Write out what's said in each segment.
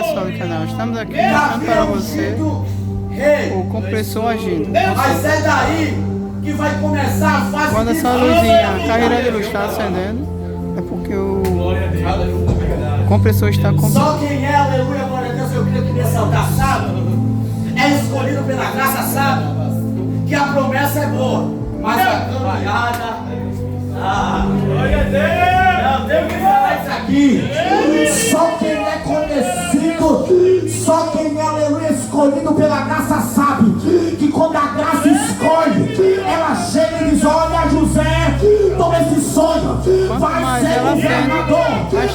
pessoal do canal, estamos aqui mostrando para você o compressor agindo. Mas é daí que vai começar a fase. Quando essa luzinha, a carreira de luz está acendendo, é porque o compressor está com... Só quem é, aleluia, glória a Deus, eu queria que me exaltar, sabe? É escolhido pela graça, sabe? Que a promessa é boa, mas a caminhada... glória a Deus! Eu tenho que falar isso aqui. Só quem é conhecido, só quem é, aleluia, escolhido pela graça sabe que quando a graça escolhe, ela chega e diz: olha, José, toma esse sonho, vai ser governador.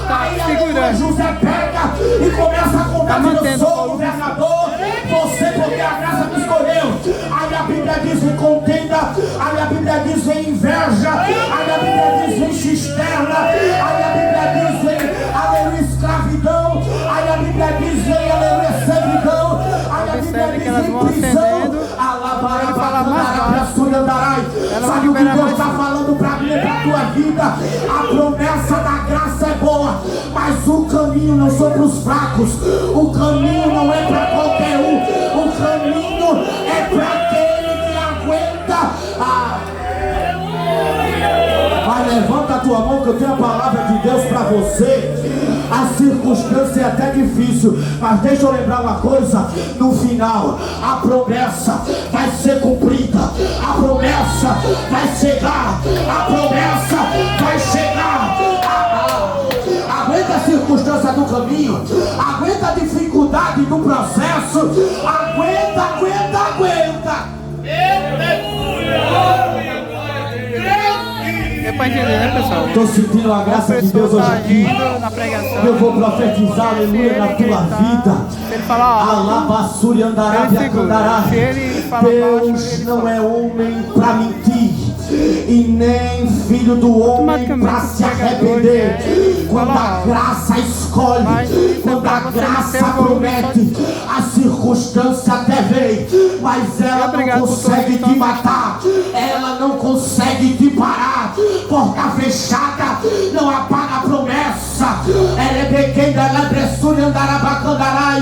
Aí aleluia, José pega e começa a contar: eu sou governador, você porque a graça me escolheu. Aí a Bíblia diz em contenda, aí a Bíblia diz em inveja, aí a Bíblia diz em cisterna, aí a Bíblia diz em, aleluia, escravidão, aí a Bíblia diz em, aleluia, servidão, aí a Bíblia diz em prisão. Sabe o que Deus está falando para mim e para a tua vida? A promessa da graça é boa, mas o caminho não são para os fracos, o caminho não é para qualquer um, o caminho é para aquele que aguenta. Vai, levanta a tua mão que eu tenho a palavra de Deus para você. A circunstância é até difícil, mas deixa eu lembrar uma coisa: no final a promessa vai ser cumprida, a promessa vai chegar, a promessa vai chegar. Aguenta a circunstância do caminho, aguenta a dificuldade do processo, aguenta. É para entender, né, pessoal? Estou sentindo a graça de Deus hoje aqui. Eu vou profetizar, aleluia, na tua vida. Ele fala Alabassuri andará e acandará. Deus não é homem para mentir, e nem filho do homem para se arrepender. Quando a graça escolhe, quando a graça promete, a circunstância até vem, mas ela não consegue te matar, ela não consegue te parar. Porta fechada não apaga a promessa. Ela é pequena, ela é pressura, andará bacandarai.